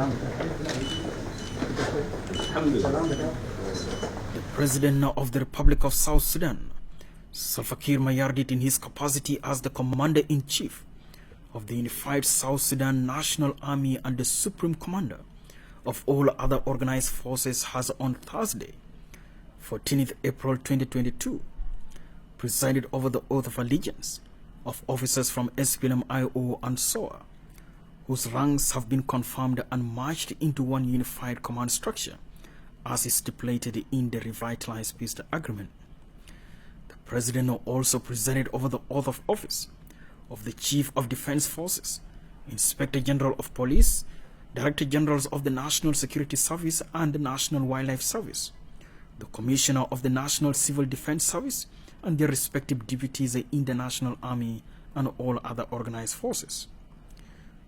The President of the Republic of South Sudan, SALVA KIIR MAYARDIT, in his capacity as the Commander-in-Chief of the Unified South Sudan National Army and the Supreme Commander of all other organized forces, has on Thursday, 14th April 2022, presided over the oath of allegiance of officers from SPLM-IO and SOA, whose ranks have been confirmed and marched into one unified command structure, as is stipulated in the revitalized peace agreement. The President also presided over the oath of office of the Chief of Defense Forces, Inspector General of Police, Director Generals of the National Security Service and the National Wildlife Service, the Commissioner of the National Civil Defense Service, and their respective deputies in the National Army and all other organized forces.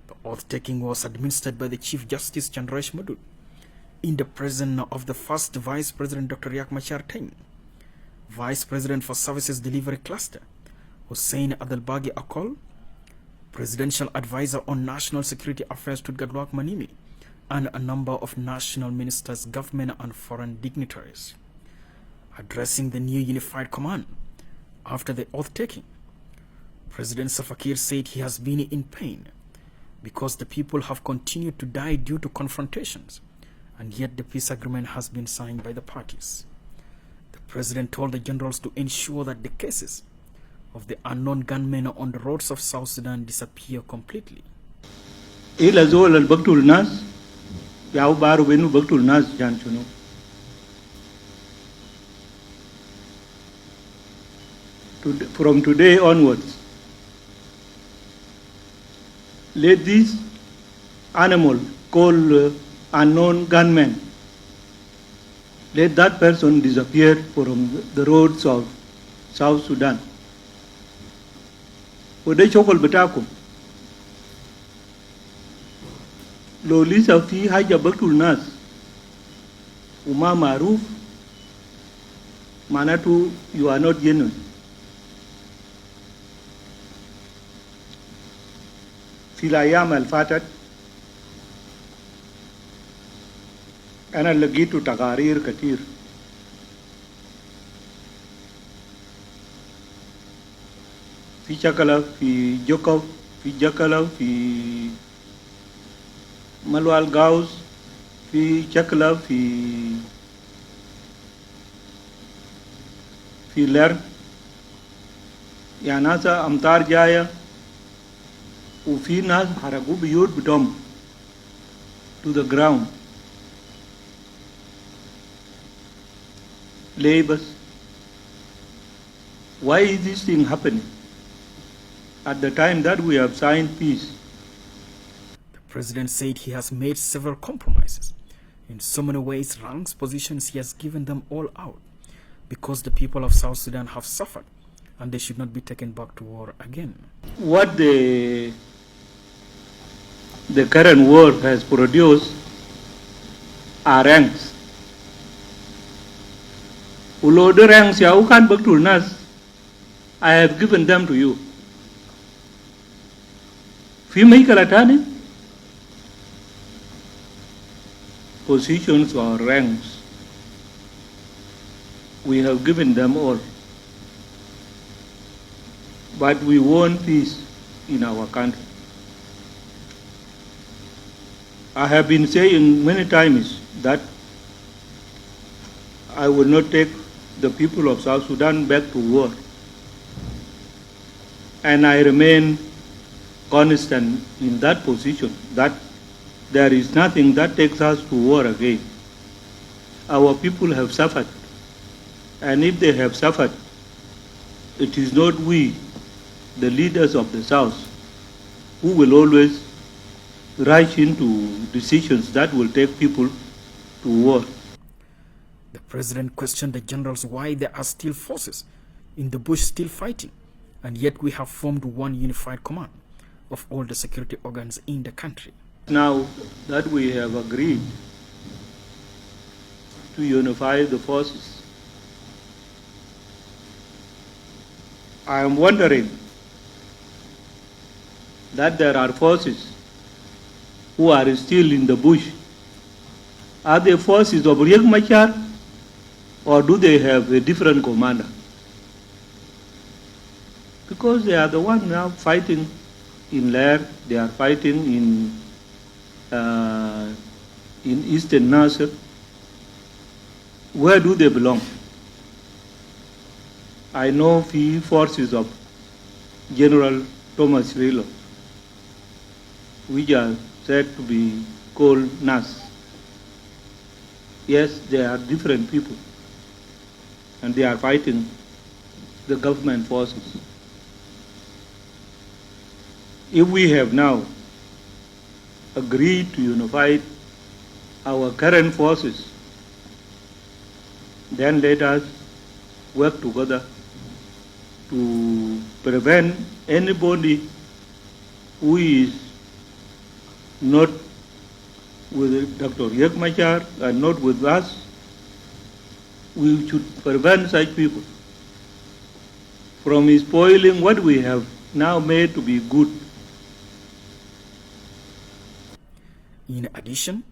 The oath-taking was administered by the Chief Justice Chandrash Madud in the presence of the first Vice President Dr. Riek Machar Teng, Vice President for Services Delivery Cluster Hussein Adalbagi Akol, Presidential Advisor on National Security Affairs Tudgadwak Manimi, and a number of national ministers, government and foreign dignitaries. Addressing the new unified command after the oath-taking, President Salva Kiir said he has been in pain because the people have continued to die due to confrontations, and yet the peace agreement has been signed by the parties. The President told the generals to ensure that the cases of the unknown gunmen on the roads of South Sudan disappear completely. From today onwards, let this animal called unknown gunman, let that person disappear from the roads of South Sudan. Wode chokol betakum. Lo lisa fi haja baktul nas. Uma maruf. Manatu, you are not genuine. في الأيام الفاتت أنا لقيت تقارير كثير في شكله في جوكو في جكلو في ملوال غاوس في شكله في لر يعني ناس أمطار جاية وفي ناس حرقوا بيوت بتوم to the ground. Labors. Why is this thing happening at the time that we have signed peace? The President said he has made several compromises. In so many ways, ranks, positions, he has given them all out because the people of South Sudan have suffered and they should not be taken back to war again. What the current war has produced are ranks. Ulo the ranks ya ukan baktul nas, I have given them to you. Fi mai kalatani positions or ranks, we have given them all. But we want peace in our country. I have been saying many times that I will not take the people of South Sudan back to war. And I remain constant in that position, that there is nothing that takes us to war again. Our people have suffered. And if they have suffered, it is not we, the leaders of the South, who will always rush into decisions that will take people to war. The President questioned the generals why there are still forces in the bush still fighting, and yet we have formed one unified command of all the security organs in the country. Now that we have agreed to unify the forces, I am wondering that there are forces who are still in the bush, are they forces of Riek Machar, or do they have a different commander? Because they are the ones now fighting in Lair, they are fighting in Eastern Nasser. Where do they belong? I know the forces of General Thomas Rilo, which are said to be called NAS. Yes, they are different people, and they are fighting the government forces. If we have now agreed to unify our current forces, then let us work together to prevent anybody who is not with Dr. Riek Machar and not with us. We should prevent such people from spoiling what we have now made to be good. In addition,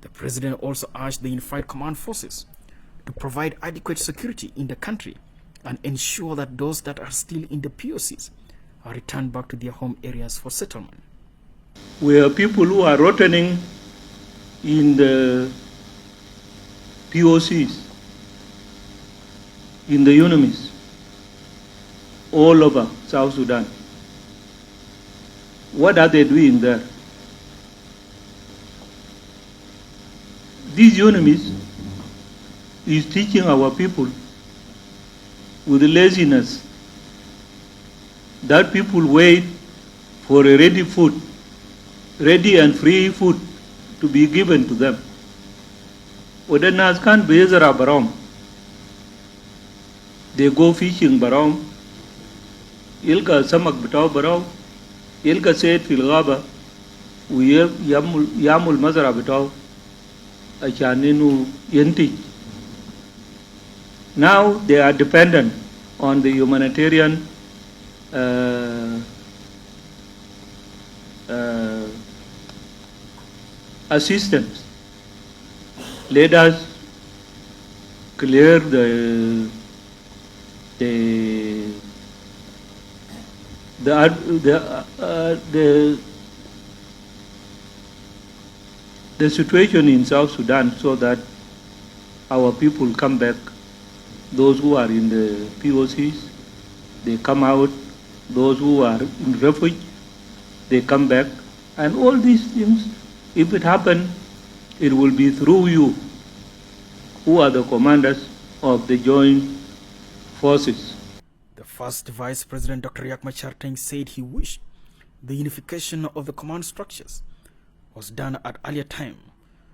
the president also urged the unified command forces to provide adequate security in the country and ensure that those that are still in the POCs are returned back to their home areas for settlement. We have people who are rotting in the POCs, in the UNAMIS, all over South Sudan. What are they doing there? These UNAMIS is teaching our people with laziness that people wait for a ready food, ready and free food to be given to them. Odanas can't be barom. They go fishing barom. Ilga samak bitaw barom. Ilga said fil ghaba. Yamul mazara bitaw. Achaninu yenti. Now they are dependent on the humanitarian assistance. Let us clear the situation in South Sudan so that our people come back. Those who are in the POCs, they come out. Those who are in refuge, they come back. And all these things, if it happens, it will be through you, who are the commanders of the joint forces. The first Vice President Dr. Riek Machar said he wished the unification of the command structures was done at earlier time,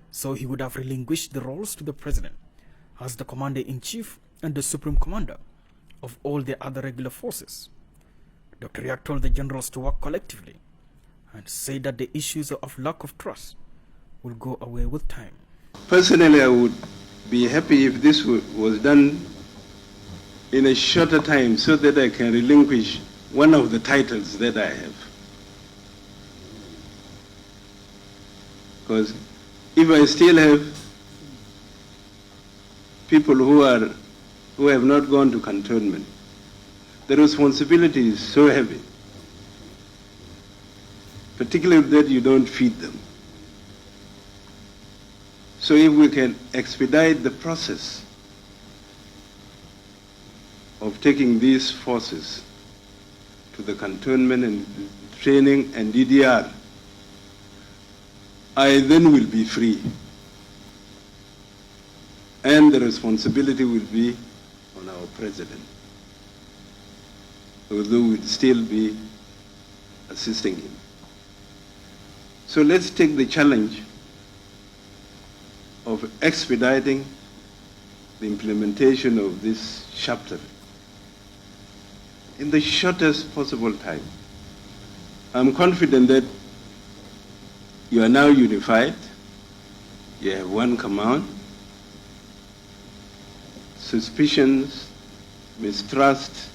so he would have relinquished the roles to the President as the Commander-in-Chief and the Supreme Commander of all the other regular forces. Dr. Riek told the generals to work collectively and said that the issues of lack of trust will go away with time. Personally, I would be happy if this was done in a shorter time so that I can relinquish one of the titles that I have. Because if I still have people who have not gone to cantonment, the responsibility is so heavy, particularly that you don't feed them. So if we can expedite the process of taking these forces to the cantonment and training and DDR, I then will be free. And the responsibility will be on our president, although we'll still be assisting him. So let's take the challenge of expediting the implementation of this chapter in the shortest possible time. I'm confident that you are now unified, you have one command. Suspicions, mistrust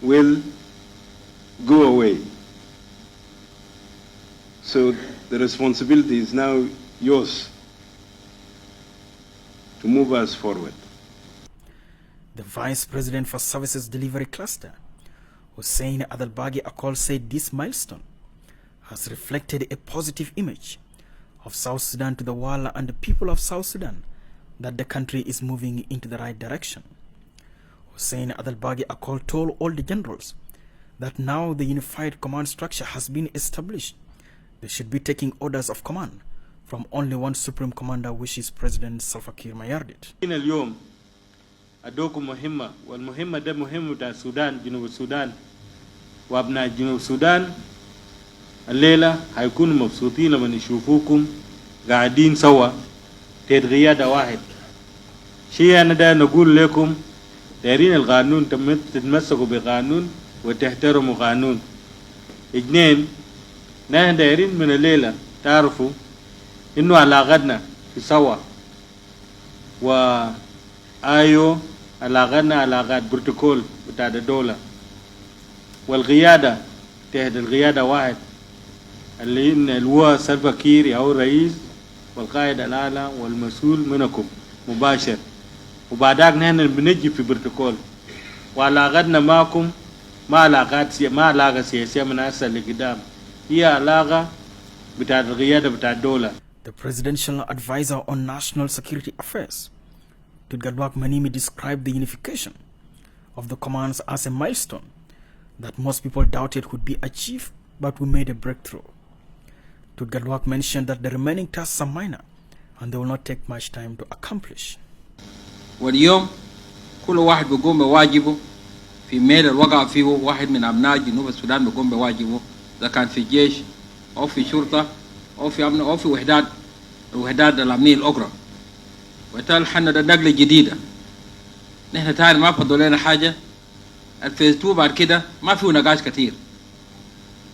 will go away. So the responsibility is now yours to move us forward. The Vice President for Services Delivery Cluster, Hussein Adalbagi Akol, said this milestone has reflected a positive image of South Sudan to the world and the people of South Sudan, that the country is moving into the right direction. Hussein Adalbagi Akol told all the generals that now the unified command structure has been established. They should be taking orders of command from only one supreme commander, which is President SALVA KIIR MAYARDIT. اليوم أدوكم مهمة، والمهمة ده مهمة بتاع السودان، جنوب السودان وأبناء جنوب السودان. الليلة هيكونوا مبسوطين لما يشوفوكم قاعدين سوا تحت قيادة واحد. شيء أنا دا نقول لكم، دايرين القانون تتمسكوا بقانون وتحترموا قانون. اثنين، نحن دايرين من الليلة تعرفوا إنه علاقتنا في سوا، علاقتنا علاقات بروتوكول بتاع الدولة، والقيادة تحت القيادة واحد اللي هو سلفا كير أو الرئيس والقائد الأعلى والمسؤول منكم مباشر. وبعدك نحن بنجي في بروتوكول، وعلاقتنا معكم ما علاقة سياسية من هسه لقدام، هي علاقة بتاع القيادة بتاع الدولة. The Presidential Advisor on National Security Affairs, Tudgadwak Manimi, described the unification of the commands as a milestone that most people doubted would be achieved, but we made a breakthrough. Tudgadwak mentioned that the remaining tasks are minor and they will not take much time to accomplish. واليوم كل واحد بيقوم بواجبه في ميل الوقع فيه، واحد من أبناء جنوب السودان بيقوم بواجبه، إذا كان في الجيش أو في شرطة أو في أمن أو في وحدات الأمنية الأخرى. وبالتالي حنا ده نقلة جديدة. نحن تاني ما فضل لنا حاجة. الفيز 2 بعد كده ما فيه نقاش كتير.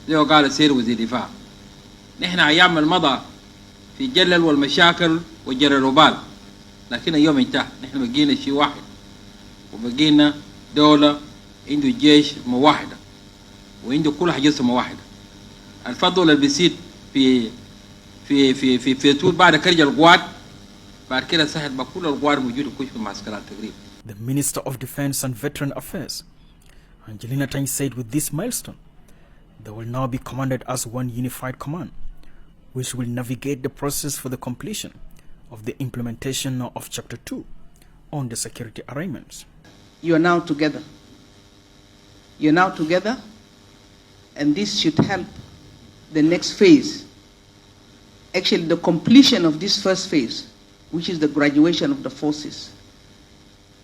زي ما قال السيد وزير الدفاع. نحن أيام المضى في جلل والمشاكل وجر الوبال، لكن اليوم انتهى. نحن بقينا شيء واحد، وبقينا دولة عنده جيش واحدة وعنده كل حاجة واحدة. الفضل اللي بيصير في طول بعد كرج القوات بعد كده سهل بكل القوات موجودة كل في معسكرات تقريبا. The Minister of Defense and Veteran Affairs, Angelina Tang, said with this milestone, they will now be commanded as one unified command, which will navigate the process for the completion of the implementation of Chapter 2 on the security arrangements. You are now together. You're now together, and this should help the next phase. Actually, the completion of this first phase, which is the graduation of the forces.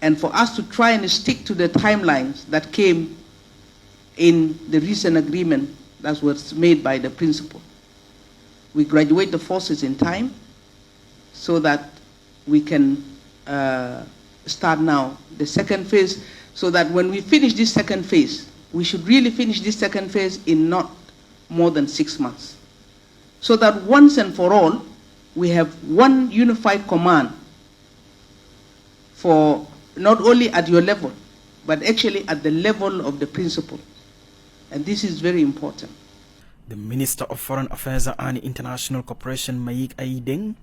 And for us to try and stick to the timelines that came in the recent agreement that was made by the principal. We graduate the forces in time so that we can start now the second phase, so that when we finish this second phase, we should really finish this second phase in not more than 6 months. So that once and for all, we have one unified command for not only at your level, but actually at the level of the principal. And this is very important. The Minister of Foreign Affairs and International Cooperation, Maik Aideng,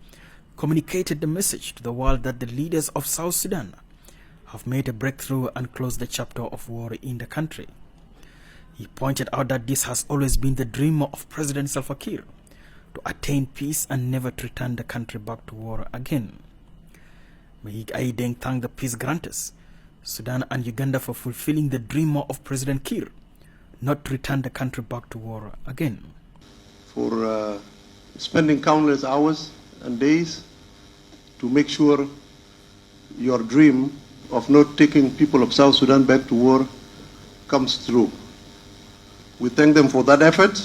communicated the message to the world that the leaders of South Sudan have made a breakthrough and closed the chapter of war in the country. He pointed out that this has always been the dream of President Salva Kiir, to attain peace and never to return the country back to war again. Maik Aideng thanked the peace grantors, Sudan and Uganda, for fulfilling the dream of President Kiir, not to return the country back to war again. For spending countless hours and days to make sure your dream of not taking people of South Sudan back to war comes through. We thank them for that effort,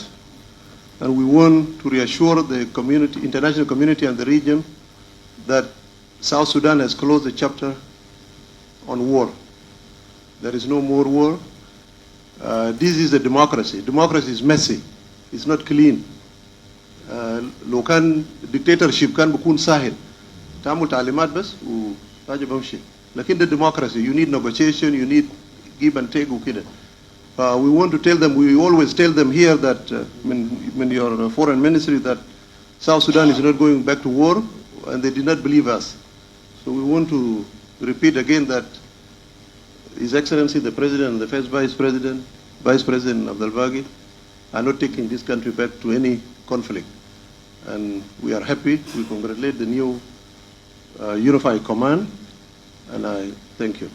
and we want to reassure the community, international community and the region that South Sudan has closed the chapter on war. There is no more war. This is a democracy. Democracy is messy. It's not clean. لو كان dictatorship كان بكون سهل تعمل تعليمات بس وتاجي بمشي. لكن the democracy, you need negotiation, you need give and take وكده. We want to tell them, we always tell them here that when your foreign ministry that South Sudan is not going back to war, and they did not believe us. So we want to repeat again that His Excellency the President and the first Vice President Abdel Baghi are not taking this country back to any conflict. And we are happy. We congratulate the new unified command, and I thank you.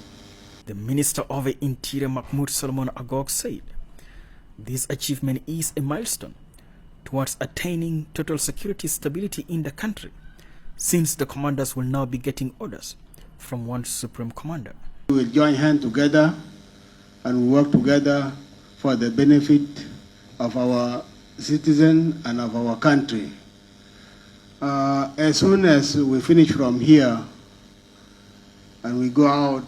The Minister of the Interior, Mahmoud Solomon Agog, said this achievement is a milestone towards attaining total security stability in the country, since the commanders will now be getting orders from one supreme commander. We will join hands together and work together for the benefit of our citizens and of our country. As soon as we finish from here and we go out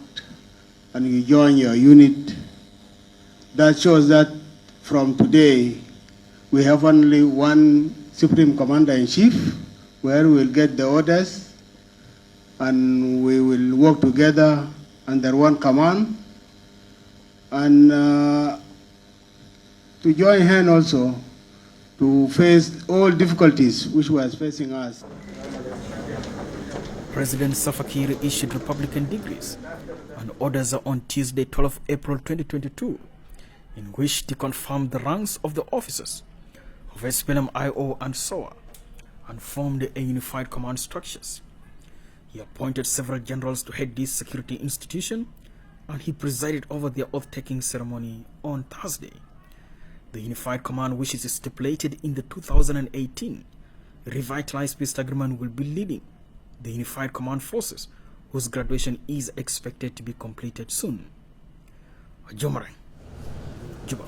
and you join your unit, that shows that from today we have only one Supreme Commander-in-Chief, where we will get the orders and we will work together under one command, and to join hands also to face all difficulties which was facing us. President Salva Kiir issued Republican decrees and orders on Tuesday, 12 April 2022, in which he confirmed the ranks of the officers of SPLM-IO and SOA and formed a unified command structures. He appointed several generals to head this security institution, and he presided over their oath-taking ceremony on Thursday. The unified command, which is stipulated in the 2018 revitalized peace agreement, will be leading the unified command forces, whose graduation is expected to be completed soon. Jomare, Juba.